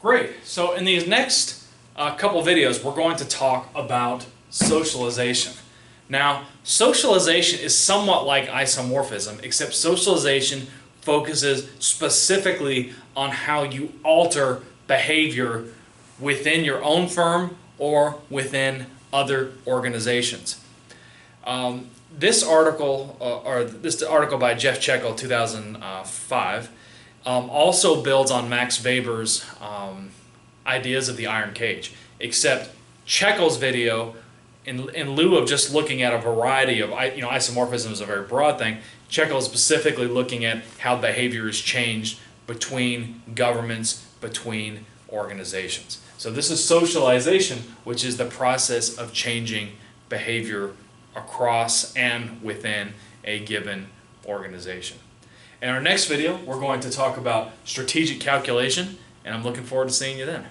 Great. So in these next couple videos, we're going to talk about socialization. Now, socialization is somewhat like isomorphism, except socialization focuses specifically on how you alter behavior within your own firm or within other organizations. This article by Jeff Checkel, 2005, also builds on Max Weber's ideas of the iron cage, except Checkel's video, in lieu of just looking at a variety of, isomorphism is a very broad thing, Checkel is specifically looking at how behavior is changed between governments, between organizations. So this is socialization, which is the process of changing behavior across and within a given organization. In our next video, we're going to talk about strategic calculation, and I'm looking forward to seeing you then.